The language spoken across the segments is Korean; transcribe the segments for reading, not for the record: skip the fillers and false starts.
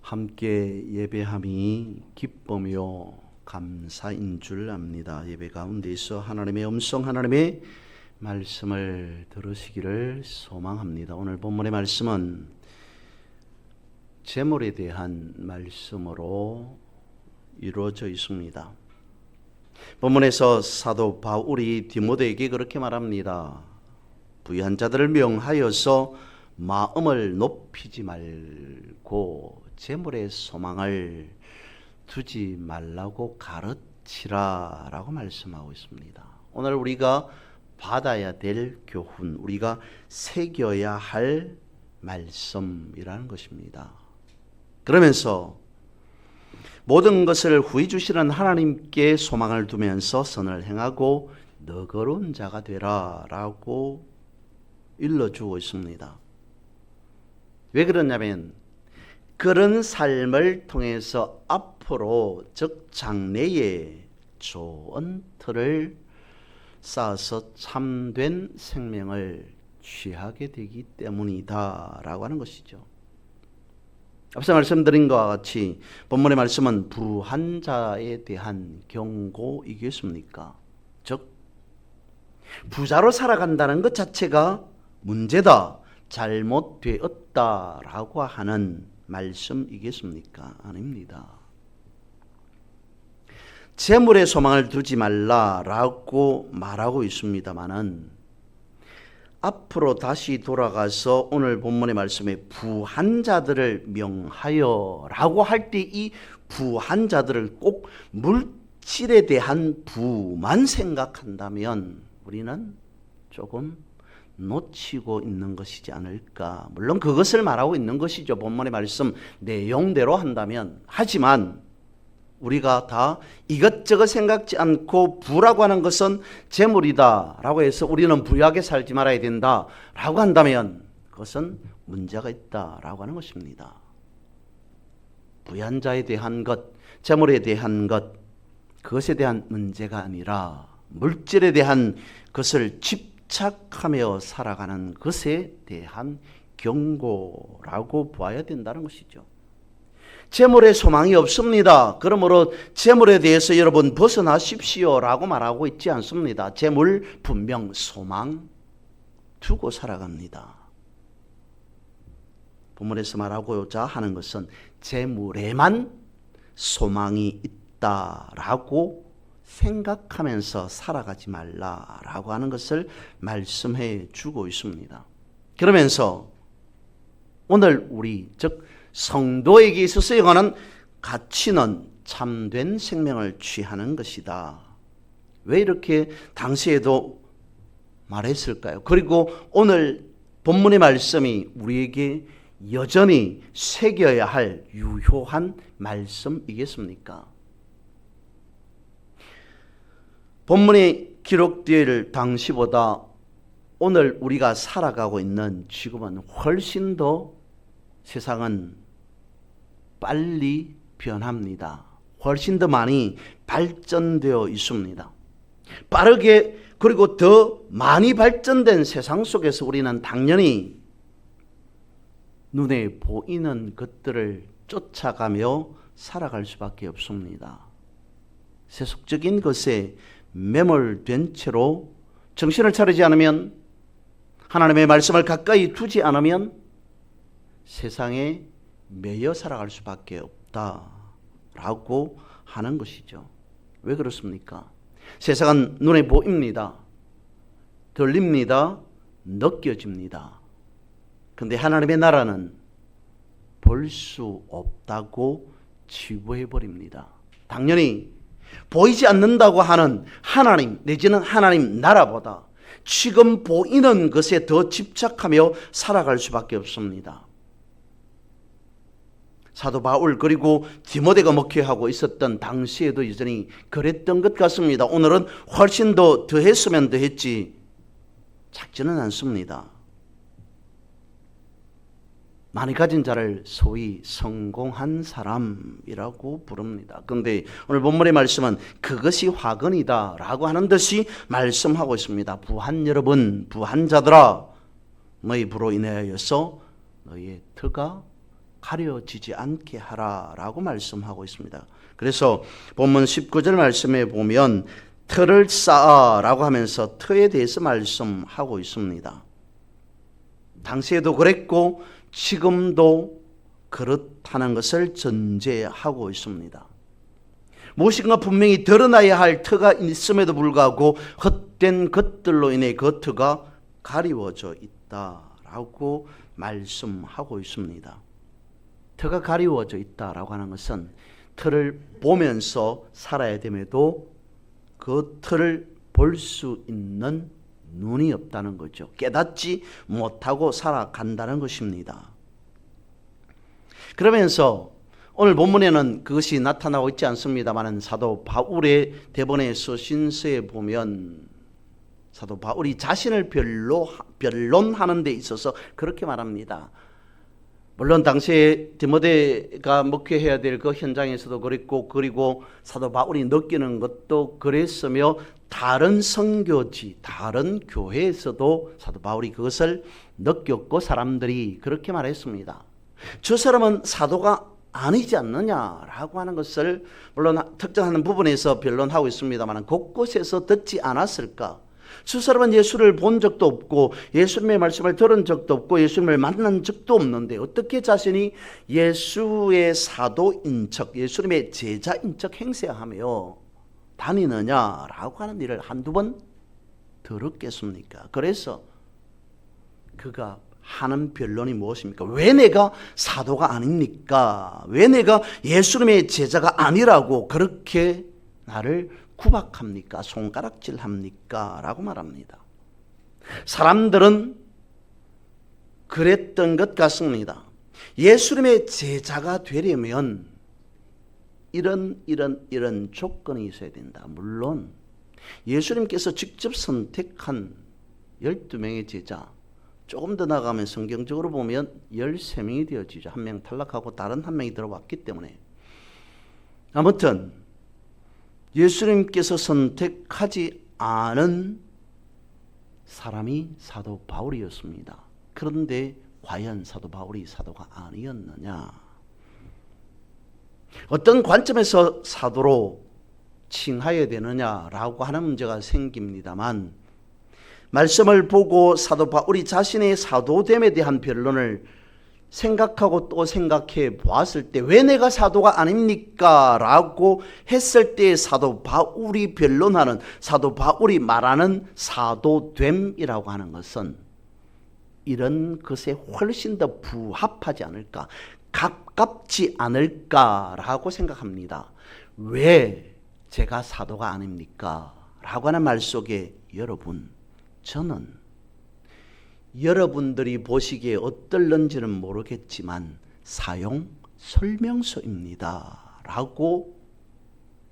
함께 예배함이 기쁨이요 감사인 줄 압니다. 예배 가운데서 하나님의 음성, 하나님의 말씀을 들으시기를 소망합니다. 오늘 본문의 말씀은 재물에 대한 말씀으로 이루어져 있습니다. 본문에서 사도 바울이 디모데에게 그렇게 말합니다. 부유한 자들을 명하여서 마음을 높이지 말고 재물의 소망을 두지 말라고 가르치라 라고 말씀하고 있습니다. 오늘 우리가 받아야 될 교훈, 우리가 새겨야 할 말씀이라는 것입니다. 그러면서 모든 것을 후히 주시는 하나님께 소망을 두면서 선을 행하고 너그러운 자가 되라 라고 일러주고 있습니다. 왜 그러냐면 그런 삶을 통해서 앞으로 즉 장래에 좋은 틀을 쌓아서 참된 생명을 취하게 되기 때문이다 라고 하는 것이죠. 앞서 말씀드린 것과 같이 본문의 말씀은 부한 자에 대한 경고이겠습니까? 즉 부자로 살아간다는 것 자체가 문제다, 잘못되었다라고 하는 말씀이겠습니까? 아닙니다. 재물의 소망을 두지 말라라고 말하고 있습니다마는 앞으로 다시 돌아가서 오늘 본문의 말씀에 부한 자들을 명하여라고 할 때 이 부한 자들을 꼭 물질에 대한 부만 생각한다면 우리는 조금 놓치고 있는 것이지 않을까. 물론 그것을 말하고 있는 것이죠. 본문의 말씀 내용대로 한다면. 하지만 우리가 다 이것저것 생각지 않고 부라고 하는 것은 재물이다 라고 해서 우리는 부유하게 살지 말아야 된다 라고 한다면 그것은 문제가 있다 라고 하는 것입니다. 부유한 자에 대한 것, 재물에 대한 것, 그것에 대한 문제가 아니라 물질에 대한 것을 집착하며 살아가는 것에 대한 경고라고 보아야 된다는 것이죠. 재물에 소망이 없습니다. 그러므로 재물에 대해서 여러분 벗어나십시오 라고 말하고 있지 않습니다. 재물 분명 소망 두고 살아갑니다. 본문에서 말하고자 하는 것은 재물에만 소망이 있다라고 생각하면서 살아가지 말라라고 하는 것을 말씀해 주고 있습니다. 그러면서 오늘 우리 즉 성도에게 있어서 영원한 가치는 참된 생명을 취하는 것이다. 왜 이렇게 당시에도 말했을까요? 그리고 오늘 본문의 말씀이 우리에게 여전히 새겨야 할 유효한 말씀이겠습니까? 본문에 기록될 당시보다 오늘 우리가 살아가고 있는 지금은 훨씬 더 세상은 빨리 변합니다. 훨씬 더 많이 발전되어 있습니다. 빠르게 그리고 더 많이 발전된 세상 속에서 우리는 당연히 눈에 보이는 것들을 쫓아가며 살아갈 수밖에 없습니다. 세속적인 것에 매몰된 채로 정신을 차리지 않으면, 하나님의 말씀을 가까이 두지 않으면 세상에 매여 살아갈 수밖에 없다라고 하는 것이죠. 왜 그렇습니까? 세상은 눈에 보입니다. 들립니다. 느껴집니다. 그런데 하나님의 나라는 볼 수 없다고 치부해버립니다. 당연히 보이지 않는다고 하는 하나님 내지는 하나님 나라보다 지금 보이는 것에 더 집착하며 살아갈 수밖에 없습니다. 사도 바울 그리고 디모데가 목회하고 있었던 당시에도 여전히 그랬던 것 같습니다. 오늘은 훨씬 더 더했으면 더했지 작지는 않습니다. 많이 가진 자를 소위 성공한 사람이라고 부릅니다. 그런데 오늘 본문의 말씀은 그것이 화근이다 라고 하는 듯이 말씀하고 있습니다. 부한 여러분, 부한 자들아, 너희 부로 인하여서 너희의 터가 가려지지 않게 하라라고 말씀하고 있습니다. 그래서 본문 19절 말씀에 보면 터를 쌓아라고 하면서 터에 대해서 말씀하고 있습니다. 당시에도 그랬고 지금도 그렇다는 것을 전제하고 있습니다. 무엇인가 분명히 드러나야 할 터가 있음에도 불구하고 헛된 것들로 인해 그 터가 가리워져 있다라고 말씀하고 있습니다. 터가 가리워져 있다라고 하는 것은 터를 보면서 살아야 됨에도 그 터를 볼 수 있는 눈이 없다는 거죠. 깨닫지 못하고 살아간다는 것입니다. 그러면서 오늘 본문에는 그것이 나타나고 있지 않습니다만 사도 바울의 대본에 쓰신 서에 보면 사도 바울이 자신을 변론하는 데 있어서 그렇게 말합니다. 물론 당시에 디모데가 목회해야 될 그 현장에서도 그랬고, 그리고 사도 바울이 느끼는 것도 그랬으며 다른 선교지, 다른 교회에서도 사도 바울이 그것을 느꼈고 사람들이 그렇게 말했습니다. 저 사람은 사도가 아니지 않느냐라고 하는 것을 물론 특정하는 부분에서 변론하고 있습니다만 곳곳에서 듣지 않았을까? 저 사람은 예수를 본 적도 없고 예수님의 말씀을 들은 적도 없고 예수님을 만난 적도 없는데 어떻게 자신이 예수의 사도인 척, 예수님의 제자인 척 행세하며 다니느냐라고 하는 일을 한두 번 들었겠습니까? 그래서 그가 하는 변론이 무엇입니까? 왜 내가 사도가 아닙니까? 왜 내가 예수님의 제자가 아니라고 그렇게 나를 구박합니까? 손가락질합니까? 라고 말합니다. 사람들은 그랬던 것 같습니다. 예수님의 제자가 되려면 이런 조건이 있어야 된다. 물론 예수님께서 직접 선택한 12명의 제자, 조금 더 나가면 성경적으로 보면 13명이 되어지죠. 한 명 탈락하고 다른 한 명이 들어왔기 때문에. 아무튼 예수님께서 선택하지 않은 사람이 사도 바울이었습니다. 그런데 과연 사도 바울이 사도가 아니었느냐? 어떤 관점에서 사도로 칭하여야 되느냐라고 하는 문제가 생깁니다만 말씀을 보고 사도 바울이 자신의 사도됨에 대한 변론을 생각하고 또 생각해 보았을 때 왜 내가 사도가 아닙니까? 라고 했을 때 사도 바울이 변론하는, 사도 바울이 말하는 사도됨이라고 하는 것은 이런 것에 훨씬 더 부합하지 않을까, 가깝지 않을까라고 생각합니다. 왜 제가 사도가 아닙니까? 라고 하는 말 속에 여러분, 저는 여러분들이 보시기에 어떨런지는 모르겠지만 사용 설명서입니다 라고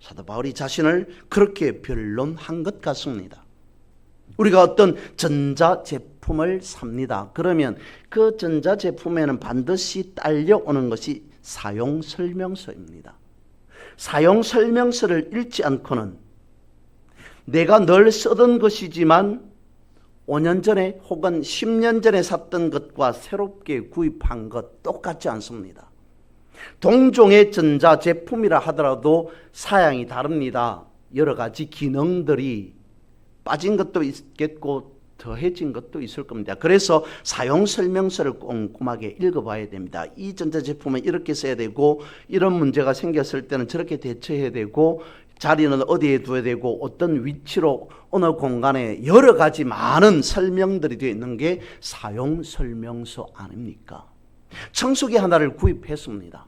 사도 바울이 자신을 그렇게 변론한 것 같습니다. 우리가 어떤 전자제품을 삽니다. 그러면 그 전자제품에는 반드시 딸려오는 것이 사용 설명서입니다. 사용 설명서를 읽지 않고는 내가 늘 쓰던 것이지만 5년 전에 혹은 10년 전에 샀던 것과 새롭게 구입한 것 똑같지 않습니다. 동종의 전자제품이라 하더라도 사양이 다릅니다. 여러 가지 기능들이 빠진 것도 있겠고 더해진 것도 있을 겁니다. 그래서 사용 설명서를 꼼꼼하게 읽어봐야 됩니다. 이 전자제품은 이렇게 써야 되고 이런 문제가 생겼을 때는 저렇게 대처해야 되고 자리는 어디에 두어야 되고 어떤 위치로 어느 공간에 여러 가지 많은 설명들이 되어 있는 게 사용 설명서 아닙니까? 청소기 하나를 구입했습니다.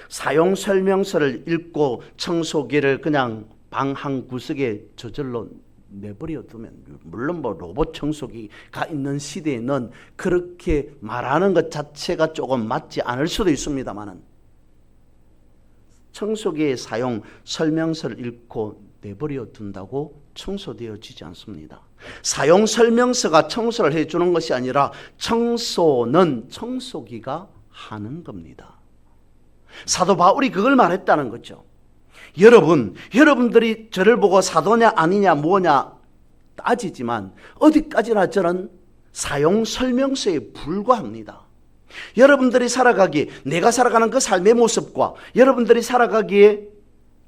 사용 설명서를 읽고 청소기를 그냥 방 한 구석에 저절로 내버려 두면, 물론 뭐 로봇 청소기가 있는 시대에는 그렇게 말하는 것 자체가 조금 맞지 않을 수도 있습니다만은 청소기의 사용 설명서를 읽고 내버려 둔다고 청소되어지지 않습니다. 사용 설명서가 청소를 해주는 것이 아니라 청소는 청소기가 하는 겁니다. 사도 바울이 그걸 말했다는 거죠. 여러분들이 저를 보고 사도냐 아니냐 뭐냐 따지지만 어디까지나 저는 사용 설명서에 불과합니다. 여러분들이 살아가기에, 내가 살아가는 그 삶의 모습과 여러분들이 살아가기에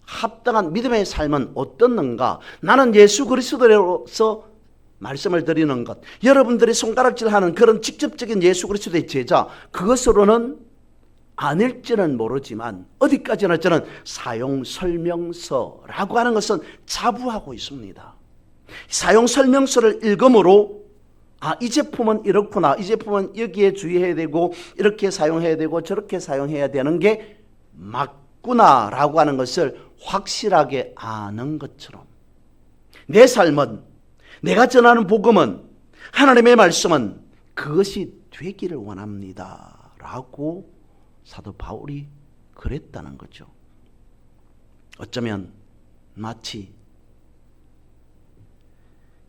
합당한 믿음의 삶은 어떻는가? 나는 예수 그리스도로서 말씀을 드리는 것, 여러분들이 손가락질하는 그런 직접적인 예수 그리스도의 제자, 그것으로는 아닐지는 모르지만 어디까지나 저는 사용 설명서라고 하는 것은 자부하고 있습니다. 사용 설명서를 읽음으로 이 제품은 이렇구나, 이 제품은 여기에 주의해야 되고 이렇게 사용해야 되고 저렇게 사용해야 되는 게 맞구나라고 하는 것을 확실하게 아는 것처럼 내 삶은, 내가 전하는 복음은, 하나님의 말씀은 그것이 되기를 원합니다 라고 사도 바울이 그랬다는 거죠. 어쩌면 마치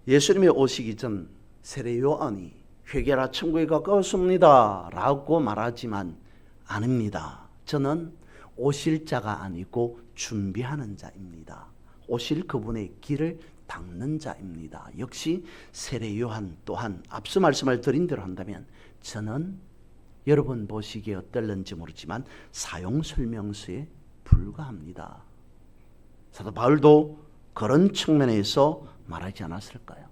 예수님이 오시기 전 세례 요한이 회개라 천국에 가까웠습니다 라고 말하지만 아닙니다. 저는 오실 자가 아니고 준비하는 자입니다. 오실 그분의 길을 닦는 자입니다. 역시 세례 요한 또한 앞서 말씀을 드린 대로 한다면 저는 여러분 보시기에 어떨는지 모르지만 사용 설명서에 불과합니다. 사도 바울도 그런 측면에서 말하지 않았을까요?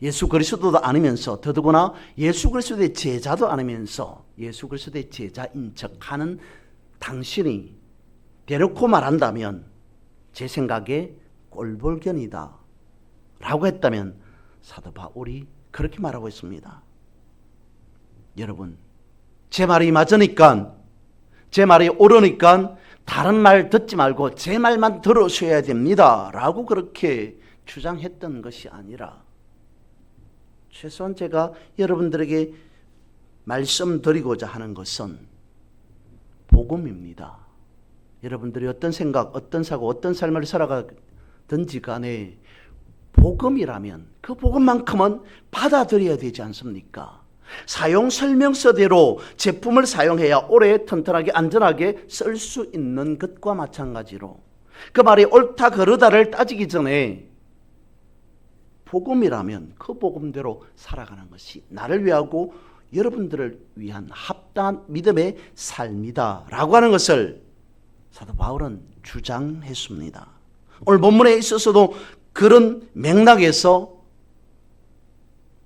예수 그리스도도 아니면서, 더더구나 예수 그리스도의 제자도 아니면서 예수 그리스도의 제자인 척하는 당신이 대놓고 말한다면 제 생각에 꼴불견이다 라고 했다면 사도 바울이 그렇게 말하고 있습니다. 여러분, 제 말이 맞으니까, 제 말이 옳으니까 다른 말 듣지 말고 제 말만 들으셔야 됩니다 라고 그렇게 주장했던 것이 아니라, 최소한 제가 여러분들에게 말씀드리고자 하는 것은 복음입니다. 여러분들이 어떤 생각, 어떤 사고, 어떤 삶을 살아가든지 간에 복음이라면 그 복음만큼은 받아들여야 되지 않습니까? 사용 설명서대로 제품을 사용해야 오래 튼튼하게 안전하게 쓸 수 있는 것과 마찬가지로 그 말이 옳다 그르다를 따지기 전에 복음이라면 그 복음대로 살아가는 것이 나를 위하고 여러분들을 위한 합당한 믿음의 삶이다 라고 하는 것을 사도 바울은 주장했습니다. 오늘 본문에 있어서도 그런 맥락에서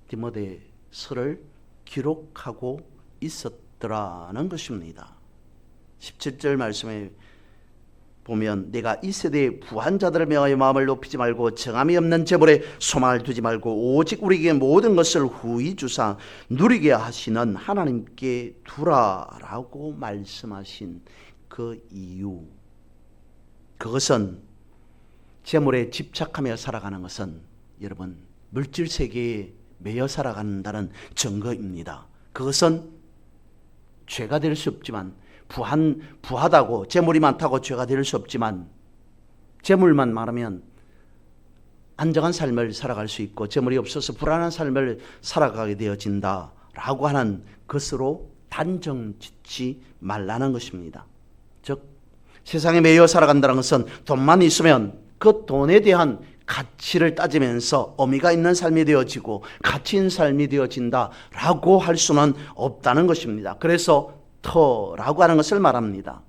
디모데서를 기록하고 있었더라는 것입니다. 17절 말씀에 보면 내가 이 세대의 부한 자들을 명하여 마음을 높이지 말고 정함이 없는 재물에 소망을 두지 말고 오직 우리에게 모든 것을 후히 주사 누리게 하시는 하나님께 두라라고 말씀하신 그 이유, 그것은 재물에 집착하며 살아가는 것은 여러분 물질 세계에 매여 살아간다는 증거입니다. 그것은 죄가 될 수 없지만 부하다고 재물이 많다고 죄가 될 수 없지만 재물만 많으면 안정한 삶을 살아갈 수 있고 재물이 없어서 불안한 삶을 살아가게 되어진다라고 하는 것으로 단정 짓지 말라는 것입니다. 즉 세상에 매여 살아간다는 것은 돈만 있으면 그 돈에 대한 가치를 따지면서 의미가 있는 삶이 되어지고 가치 있는 삶이 되어진다라고 할 수는 없다는 것입니다. 그래서 터라고 하는 것을 말합니다.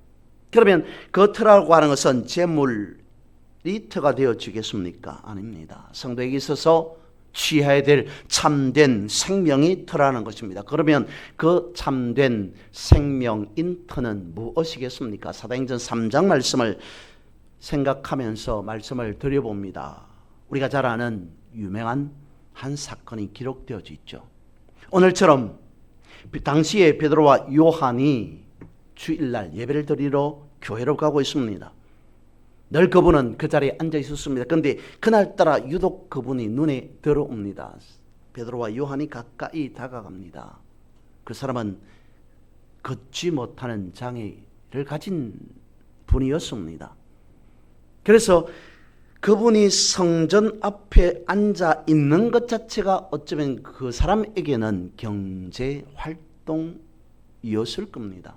그러면 그 터라고 하는 것은 재물이 터가 되어지겠습니까? 아닙니다. 성도에게 있어서 취해야 될 참된 생명이 터라는 것입니다. 그러면 그 참된 생명인 터는 무엇이겠습니까? 사도행전 3장 말씀을 생각하면서 말씀을 드려봅니다. 우리가 잘 아는 유명한 한 사건이 기록되어져 있죠. 오늘처럼 당시에 베드로와 요한이 주일날 예배를 드리러 교회로 가고 있습니다. 늘 그분은 그 자리에 앉아 있었습니다. 그런데 그날따라 유독 그분이 눈에 들어옵니다. 베드로와 요한이 가까이 다가갑니다. 그 사람은 걷지 못하는 장애를 가진 분이었습니다. 그래서 그분이 성전 앞에 앉아 있는 것 자체가 어쩌면 그 사람에게는 경제 활동이었을 겁니다.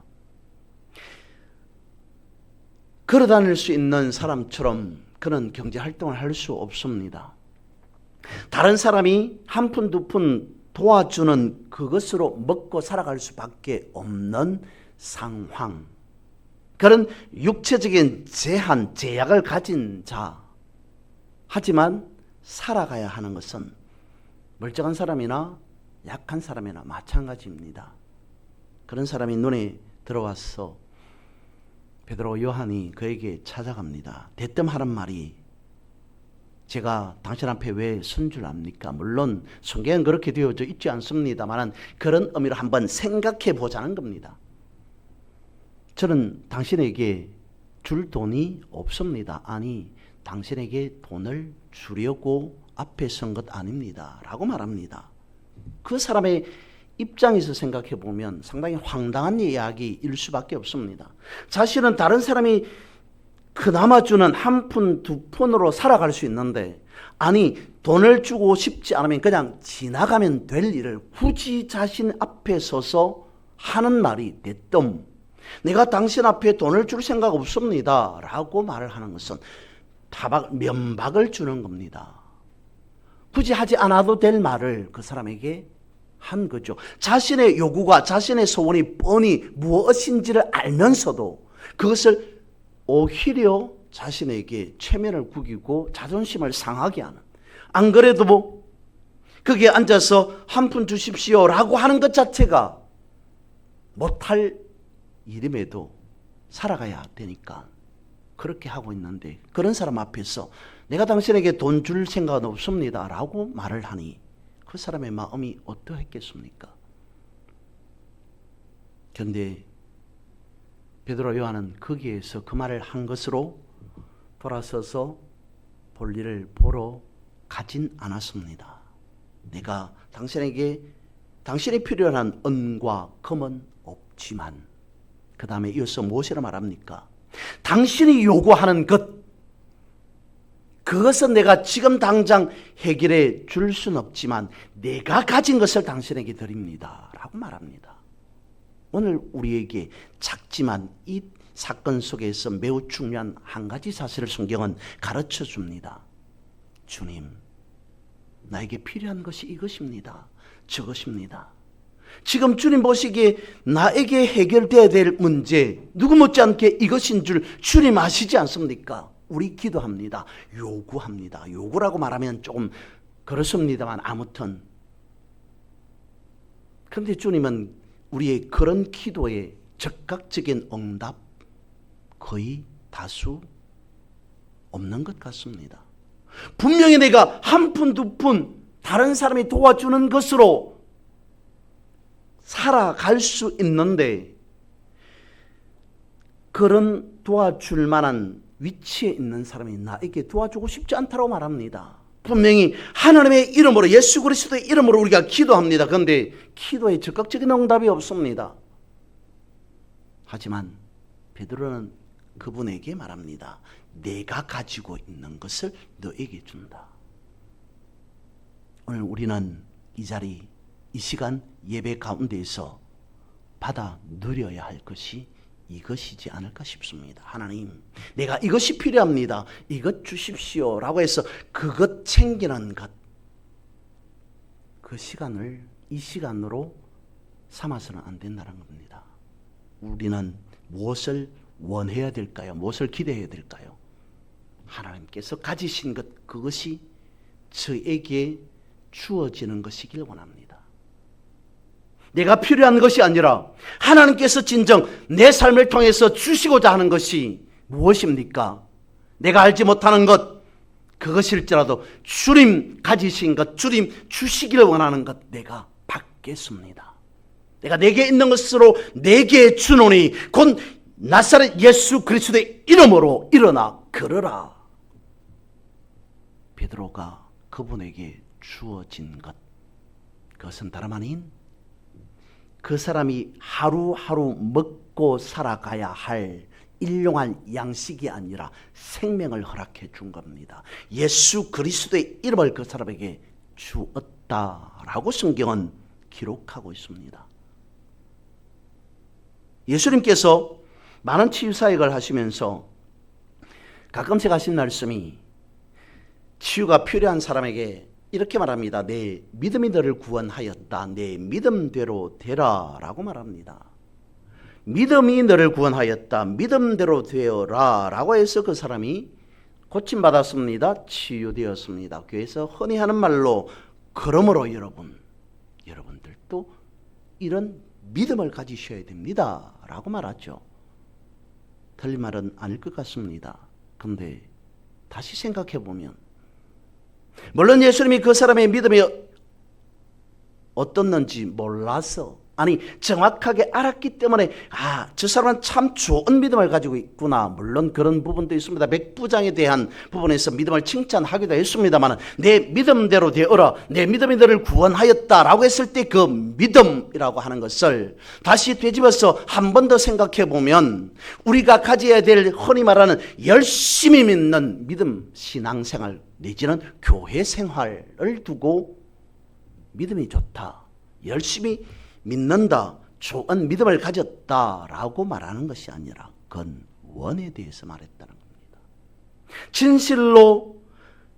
걸어다닐 수 있는 사람처럼 그는 경제 활동을 할 수 없습니다. 다른 사람이 한 푼 두 푼 도와주는 그것으로 먹고 살아갈 수밖에 없는 상황, 그런 육체적인 제한, 제약을 가진 자, 하지만 살아가야 하는 것은 멀쩡한 사람이나 약한 사람이나 마찬가지입니다. 그런 사람이 눈에 들어와서 베드로 요한이 그에게 찾아갑니다. 대뜸 하는 말이, 제가 당신 앞에 왜 선 줄 압니까? 물론 성경은 그렇게 되어져 있지 않습니다만 그런 의미로 한번 생각해 보자는 겁니다. 저는 당신에게 줄 돈이 없습니다. 아니, 당신에게 돈을 주려고 앞에 선 것 아닙니다. 라고 말합니다. 그 사람의 입장에서 생각해 보면 상당히 황당한 이야기일 수밖에 없습니다. 자신은 다른 사람이 그나마 주는 한 푼, 두 푼으로 살아갈 수 있는데, 아니, 돈을 주고 싶지 않으면 그냥 지나가면 될 일을 굳이 자신 앞에 서서 하는 말이 대뜸 내가 당신 앞에 돈을 줄 생각 없습니다 라고 말을 하는 것은 면박을 주는 겁니다. 굳이 하지 않아도 될 말을 그 사람에게 한 거죠. 자신의 요구가, 자신의 소원이 뻔히 무엇인지를 알면서도 그것을 오히려 자신에게 체면을 구기고 자존심을 상하게 하는, 안 그래도 거기에 앉아서 한 푼 주십시오 라고 하는 것 자체가 못할 일임에도 살아가야 되니까 그렇게 하고 있는데, 그런 사람 앞에서 내가 당신에게 돈 줄 생각은 없습니다 라고 말을 하니 그 사람의 마음이 어떠했겠습니까? 그런데 베드로 요한은 거기에서 그 말을 한 것으로 돌아서서 볼일을 보러 가진 않았습니다. 내가 당신에게 당신이 필요한 은과 금은 없지만, 그 다음에 이어서 무엇이라 말합니까? 당신이 요구하는 것, 그것은 내가 지금 당장 해결해 줄 수는 없지만 내가 가진 것을 당신에게 드립니다 라고 말합니다. 오늘 우리에게 작지만 이 사건 속에서 매우 중요한 한 가지 사실을 성경은 가르쳐 줍니다. 주님, 나에게 필요한 것이 이것입니다, 저것입니다. 지금 주님 보시기에 나에게 해결돼야 될 문제, 누구 못지않게 이것인 줄 주님 아시지 않습니까? 우리 기도합니다. 요구합니다. 요구라고 말하면 조금 그렇습니다만 아무튼, 그런데 주님은 우리의 그런 기도에 즉각적인 응답 거의 다수 없는 것 같습니다. 분명히 내가 한 푼, 두 푼 다른 사람이 도와주는 것으로 살아갈 수 있는데, 그런 도와줄 만한 위치에 있는 사람이 나에게 도와주고 싶지 않다고 말합니다. 분명히 하나님의 이름으로, 예수 그리스도의 이름으로 우리가 기도합니다. 그런데 기도에 적극적인 응답이 없습니다. 하지만 베드로는 그분에게 말합니다. 내가 가지고 있는 것을 너에게 준다. 오늘 우리는 이 자리, 이 시간 예배 가운데에서 받아 누려야 할 것이 이것이지 않을까 싶습니다. 하나님, 내가 이것이 필요합니다, 이것 주십시오 라고 해서 그것 챙기는 것, 그 시간을 이 시간으로 삼아서는 안 된다는 겁니다. 우리는 무엇을 원해야 될까요? 무엇을 기대해야 될까요? 하나님께서 가지신 것, 그것이 저에게 주어지는 것이길 원합니다. 내가 필요한 것이 아니라 하나님께서 진정 내 삶을 통해서 주시고자 하는 것이 무엇입니까? 내가 알지 못하는 것, 그것일지라도 주님 가지신 것, 주님 주시기를 원하는 것 내가 받겠습니다. 내가 내게 있는 것으로 내게 주노니 곧 나사렛 예수 그리스도의 이름으로 일어나 걸으라. 베드로가 그분에게 주어진 것, 그것은 다름 아닌 그 사람이 하루하루 먹고 살아가야 할 일용할 양식이 아니라 생명을 허락해 준 겁니다. 예수 그리스도의 이름을 그 사람에게 주었다라고 성경은 기록하고 있습니다. 예수님께서 많은 치유사역을 하시면서 가끔씩 하신 말씀이 치유가 필요한 사람에게 이렇게 말합니다. 내 믿음이 너를 구원하였다. 내 믿음대로 되라 라고 말합니다. 믿음이 너를 구원하였다. 믿음대로 되어라 라고 해서 그 사람이 고침받았습니다. 치유되었습니다. 교회에서 흔히 하는 말로 그러므로 여러분들도 이런 믿음을 가지셔야 됩니다 라고 말하죠. 틀린 말은 아닐 것 같습니다. 그런데 다시 생각해 보면 물론 예수님이 그 사람의 믿음이 어떻는지 몰라서 정확하게 알았기 때문에 저 사람은 참 좋은 믿음을 가지고 있구나. 물론 그런 부분도 있습니다. 백부장에 대한 부분에서 믿음을 칭찬하기도 했습니다만 내 믿음대로 되어라. 내 믿음이 너를 구원하였다라고 했을 때 그 믿음이라고 하는 것을 다시 되짚어서 한 번 더 생각해 보면 우리가 가져야 될 흔히 말하는 열심히 믿는 믿음 신앙생활 내지는 교회 생활을 두고 믿음이 좋다. 열심히 믿는다, 좋은 믿음을 가졌다라고 말하는 것이 아니라 근원에 대해서 말했다는 겁니다. 진실로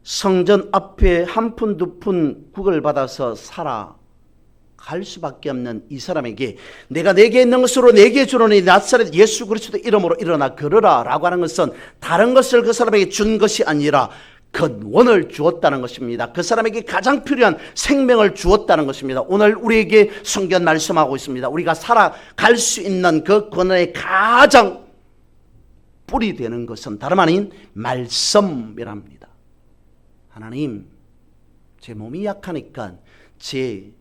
성전 앞에 한 푼 두 푼 국을 받아서 살아갈 수밖에 없는 이 사람에게 내가 내게 있는 것으로 내게 주노니 나사렛 예수 그리스도 이름으로 일어나 걸으라 라고 하는 것은 다른 것을 그 사람에게 준 것이 아니라 근원을 주었다는 것입니다. 그 사람에게 가장 필요한 생명을 주었다는 것입니다. 오늘 우리에게 성경 말씀하고 있습니다. 우리가 살아갈 수 있는 그 근원의 가장 뿌리 되는 것은 다름 아닌 말씀이랍니다. 하나님, 제 몸이 약하니까 제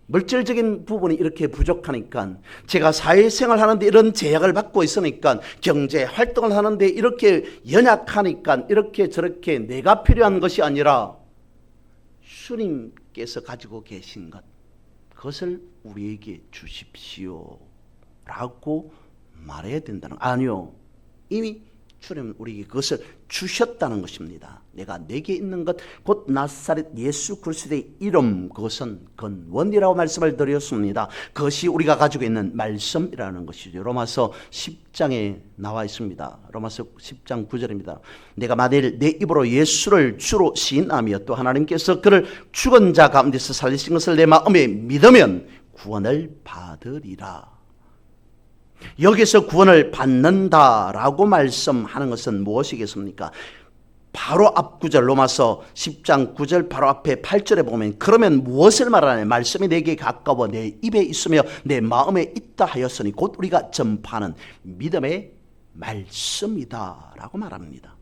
물질적인 부분이 이렇게 부족하니까 제가 사회생활 하는데 이런 제약을 받고 있으니까 경제 활동을 하는데 이렇게 연약하니까 이렇게 저렇게 내가 필요한 것이 아니라 주님께서 가지고 계신 것 그것을 우리에게 주십시오 라고 말해야 된다는 아니요 이미 주님은 우리에게 그것을 주셨다는 것입니다. 내게 있는 것 곧 나사렛 예수 그리스도의 이름 그것은 근원이라고 말씀을 드렸습니다. 그것이 우리가 가지고 있는 말씀이라는 것이죠. 로마서 10장에 나와 있습니다. 로마서 10장 9절입니다. 내가 만일 내 입으로 예수를 주로 시인하며 또 하나님께서 그를 죽은 자 가운데서 살리신 것을 내 마음에 믿으면 구원을 받으리라. 여기서 구원을 받는다라고 말씀하는 것은 무엇이겠습니까? 바로 앞 구절 로마서 10장 9절 바로 앞에 8절에 보면 그러면 무엇을 말하냐 말씀이 내게 가까워 내 입에 있으며 내 마음에 있다 하였으니 곧 우리가 전파하는 믿음의 말씀이다 라고 말합니다.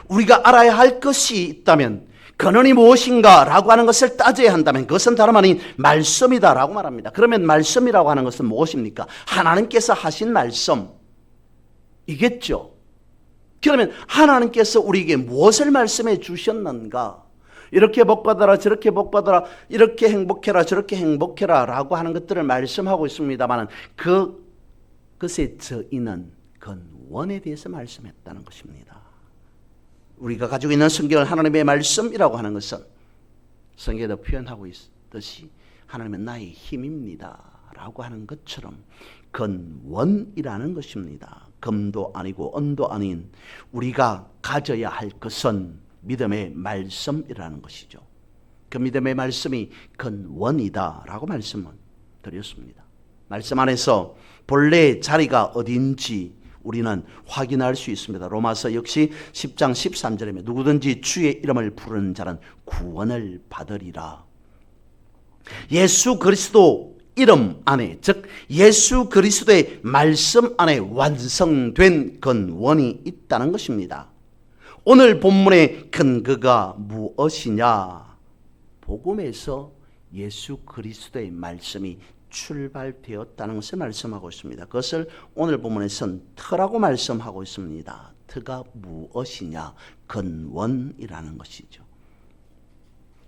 우리가 알아야 할 것이 있다면 근원이 무엇인가 라고 하는 것을 따져야 한다면 그것은 다름 아닌 말씀이다 라고 말합니다. 그러면 말씀이라고 하는 것은 무엇입니까? 하나님께서 하신 말씀이겠죠. 그러면 하나님께서 우리에게 무엇을 말씀해 주셨는가? 이렇게 복받아라 저렇게 복받아라 이렇게 행복해라 저렇게 행복해라 라고 하는 것들을 말씀하고 있습니다만 그것의 저인은 근원에 대해서 말씀했다는 것입니다. 우리가 가지고 있는 성경을 하나님의 말씀이라고 하는 것은 성경에도 표현하고 있듯이 하나님은 나의 힘입니다 라고 하는 것처럼 근원이라는 것입니다. 금도 아니고 은도 아닌 우리가 가져야 할 것은 믿음의 말씀이라는 것이죠. 그 믿음의 말씀이 근원이다 라고 말씀을 드렸습니다. 말씀 안에서 본래 자리가 어딘지 우리는 확인할 수 있습니다. 로마서 역시 10장 13절에 누구든지 주의 이름을 부르는 자는 구원을 받으리라. 예수 그리스도 이름 안에 즉 예수 그리스도의 말씀 안에 완성된 근원이 있다는 것입니다. 오늘 본문의 근거가 무엇이냐? 복음에서 예수 그리스도의 말씀이 출발되었다는 것을 말씀하고 있습니다. 그것을 오늘 본문에서는 터라고 말씀하고 있습니다. 터가 무엇이냐? 근원이라는 것이죠.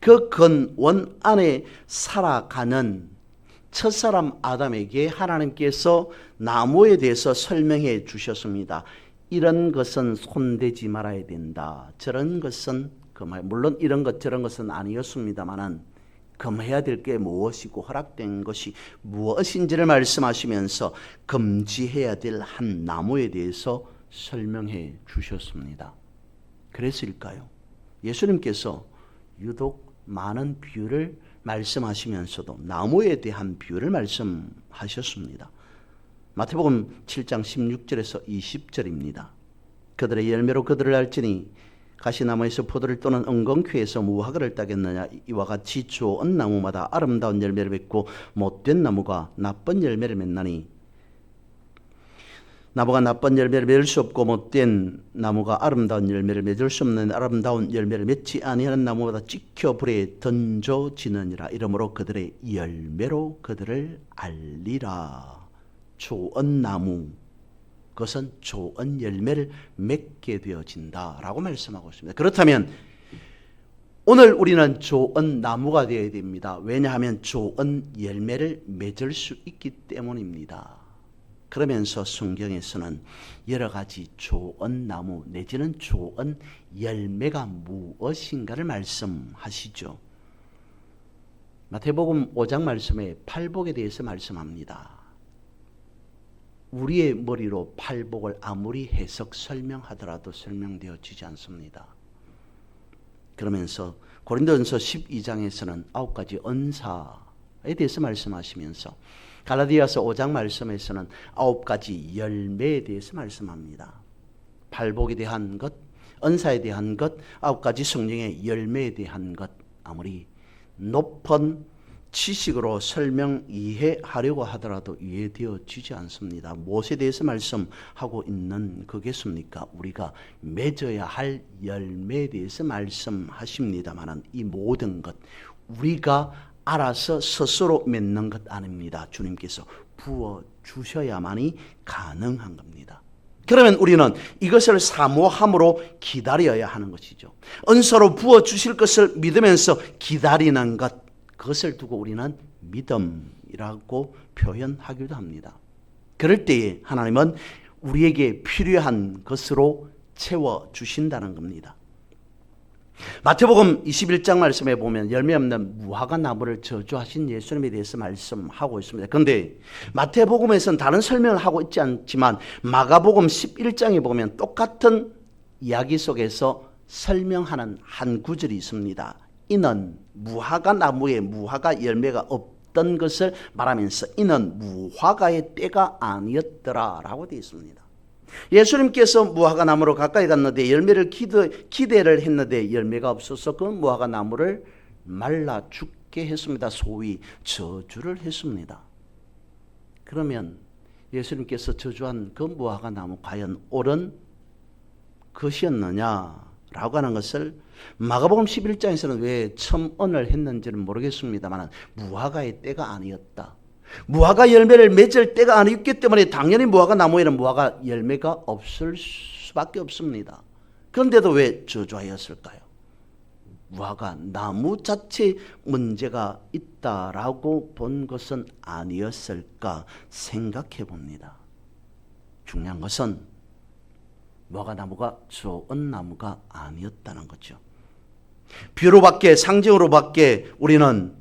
그 근원 안에 살아가는 첫사람 아담에게 하나님께서 나무에 대해서 설명해 주셨습니다. 이런 것은 손대지 말아야 된다. 저런 것은 물론 이런 것 저런 것은 아니었습니다만은 금해야 될 게 무엇이고 허락된 것이 무엇인지를 말씀하시면서 금지해야 될 한 나무에 대해서 설명해 주셨습니다. 그랬을까요? 예수님께서 유독 많은 비유를 말씀하시면서도 나무에 대한 비유를 말씀하셨습니다. 마태복음 7장 16절에서 20절입니다. 그들의 열매로 그들을 알지니 가시나무에서 포도를 또는 엉겅퀴에서 무화과를 따겠느냐. 이와 같이 좋은 나무마다 아름다운 열매를 맺고 못된 나무가 나쁜 열매를 맺나니 나무가 나쁜 열매를 맺을 수 없고 못된 나무가 아름다운 열매를 맺을 수 없는 아름다운 열매를 맺지 아니하는 나무마다 찍혀 불에 던져지느니라. 이러므로 그들의 열매로 그들을 알리라. 좋은 나무, 그것은 좋은 열매를 맺게 되어진다라고 말씀하고 있습니다. 그렇다면 오늘 우리는 좋은 나무가 되어야 됩니다. 왜냐하면 좋은 열매를 맺을 수 있기 때문입니다. 그러면서 성경에서는 여러 가지 좋은 나무 내지는 좋은 열매가 무엇인가를 말씀하시죠. 마태복음 5장 말씀에 팔복에 대해서 말씀합니다. 우리의 머리로 팔복을 아무리 해석 설명하더라도 설명되어지지 않습니다. 그러면서 고린도전서 12장에서는 9가지 은사에 대해서 말씀하시면서 갈라디아서 5장 말씀에서는 9가지 열매에 대해서 말씀합니다. 팔복에 대한 것, 은사에 대한 것, 9가지 성령의 열매에 대한 것, 아무리 높은 지식으로 설명 이해하려고 하더라도 이해되어지지 않습니다. 무엇에 대해서 말씀하고 있는 거겠습니까? 우리가 맺어야 할 열매에 대해서 말씀하십니다만 이 모든 것 우리가 알아서 스스로 맺는 것 아닙니다. 주님께서 부어주셔야만이 가능한 겁니다. 그러면 우리는 이것을 사모함으로 기다려야 하는 것이죠. 은사로 부어주실 것을 믿으면서 기다리는 것, 그것을 두고 우리는 믿음이라고 표현하기도 합니다. 그럴 때에 하나님은 우리에게 필요한 것으로 채워주신다는 겁니다. 마태복음 21장 말씀에 보면 열매 없는 무화과 나무를 저주하신 예수님에 대해서 말씀하고 있습니다. 그런데 마태복음에서는 다른 설명을 하고 있지 않지만 마가복음 11장에 보면 똑같은 이야기 속에서 설명하는 한 구절이 있습니다. 이는 무화과 나무에 무화과 열매가 없던 것을 말하면서 이는 무화과의 때가 아니었더라 라고 되어 있습니다. 예수님께서 무화과 나무로 가까이 갔는데 열매를 기대를 했는데 열매가 없어서 그 무화과 나무를 말라 죽게 했습니다. 소위 저주를 했습니다. 그러면 예수님께서 저주한 그 무화과 나무 과연 옳은 것이었느냐라고 하는 것을 마가복음 11장에서는 왜 첨언을 했는지는 모르겠습니다만 무화과의 때가 아니었다. 무화과 열매를 맺을 때가 아니었기 때문에 당연히 무화과 나무에는 무화과 열매가 없을 수밖에 없습니다. 그런데도 왜 저주하였을까요? 무화과 나무 자체에 문제가 있다라고 본 것은 아니었을까 생각해 봅니다. 중요한 것은 무화과 나무가 좋은 나무가 아니었다는 거죠. 비유로밖에 상징으로밖에 우리는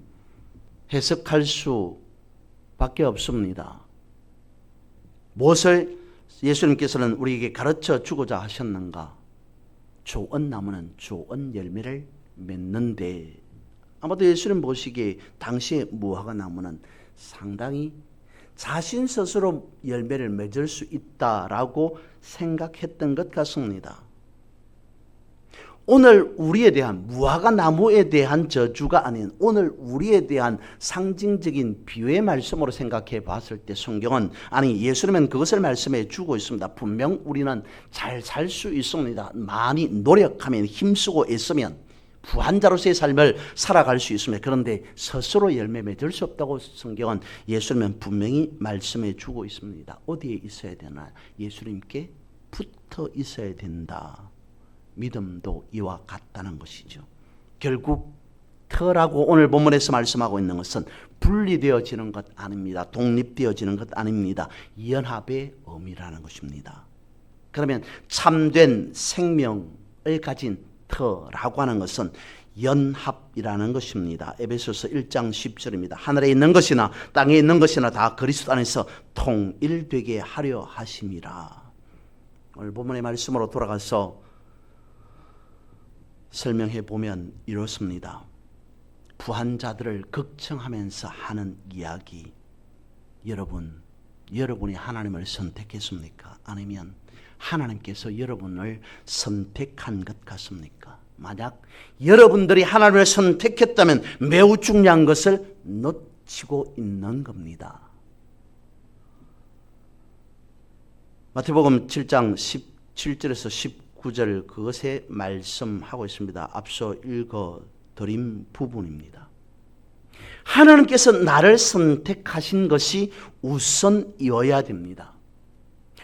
해석할 수밖에 없습니다. 무엇을 예수님께서는 우리에게 가르쳐 주고자 하셨는가? 좋은 나무는 좋은 열매를 맺는데 아마도 예수님 보시기에 당시의 무화과 나무는 상당히 자신 스스로 열매를 맺을 수 있다라고 생각했던 것 같습니다. 오늘 우리에 대한 무화과 나무에 대한 저주가 아닌 오늘 우리에 대한 상징적인 비유의 말씀으로 생각해 봤을 때 성경은 아니 예수님은 그것을 말씀해 주고 있습니다. 분명 우리는 잘 살 수 있습니다. 많이 노력하면 힘쓰고 애쓰면 부한자로서의 삶을 살아갈 수 있습니다. 그런데 스스로 열매 맺을 수 없다고 성경은 예수님은 분명히 말씀해 주고 있습니다. 어디에 있어야 되나? 예수님께 붙어 있어야 된다. 믿음도 이와 같다는 것이죠. 결국 터라고 오늘 본문에서 말씀하고 있는 것은 분리되어지는 것 아닙니다. 독립되어지는 것 아닙니다. 연합의 의미라는 것입니다. 그러면 참된 생명을 가진 터라고 하는 것은 연합이라는 것입니다. 에베소서 1장 10절입니다. 하늘에 있는 것이나 땅에 있는 것이나 다 그리스도 안에서 통일되게 하려 하심이라. 오늘 본문의 말씀으로 돌아가서 설명해 보면 이렇습니다. 부한자들을 걱정하면서 하는 이야기. 여러분이 하나님을 선택했습니까? 아니면 하나님께서 여러분을 선택한 것 같습니까? 만약 여러분들이 하나님을 선택했다면 매우 중요한 것을 놓치고 있는 겁니다. 마태복음 7장 17절에서 19절 그것에 말씀하고 있습니다. 앞서 읽어드린 부분입니다. 하나님께서 나를 선택하신 것이 우선이어야 됩니다.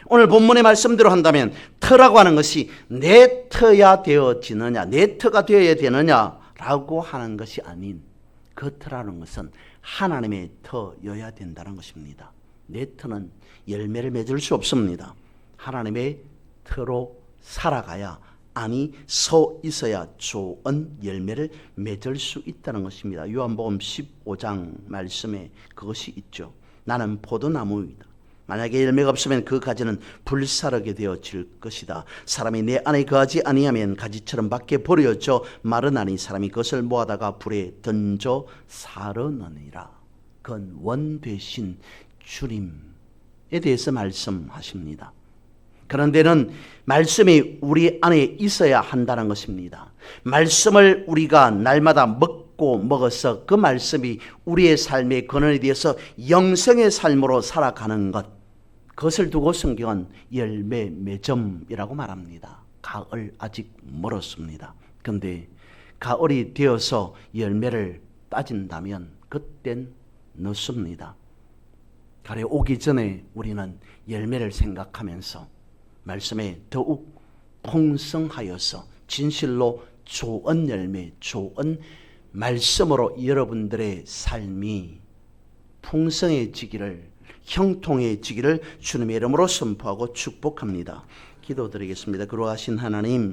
오늘 본문의 말씀대로 한다면 터라고 하는 것이 내 터야 되어지느냐, 내 터가 되어야 되느냐라고 하는 것이 아닌 그 터라는 것은 하나님의 터여야 된다는 것입니다. 내 터는 열매를 맺을 수 없습니다. 하나님의 터로 살아가야 안이 서 있어야 좋은 열매를 맺을 수 있다는 것입니다. 요한복음 15장 말씀에 그것이 있죠. 나는 포도나무이다. 만약에 열매가 없으면 그 가지는 불사르게 되어질 것이다. 사람이 내 안에 거하지 아니하면 가지처럼 밖에 버려져 마르나니 사람이 그것을 모아다가 불에 던져 사르느니라. 그건 원되신 주님에 대해서 말씀하십니다. 그런 데는 말씀이 우리 안에 있어야 한다는 것입니다. 말씀을 우리가 날마다 먹고 먹어서 그 말씀이 우리의 삶의 근원에 대해서 영생의 삶으로 살아가는 것, 그것을 두고 성경은 열매 맺음이라고 말합니다. 가을 아직 멀었습니다. 그런데 가을이 되어서 열매를 따진다면 그땐 늦습니다. 가을이 오기 전에 우리는 열매를 생각하면서 말씀에 더욱 풍성하여서 진실로 좋은 열매, 좋은 말씀으로 여러분들의 삶이 풍성해지기를, 형통해지기를 주님의 이름으로 선포하고 축복합니다. 기도드리겠습니다. 그러하신 하나님,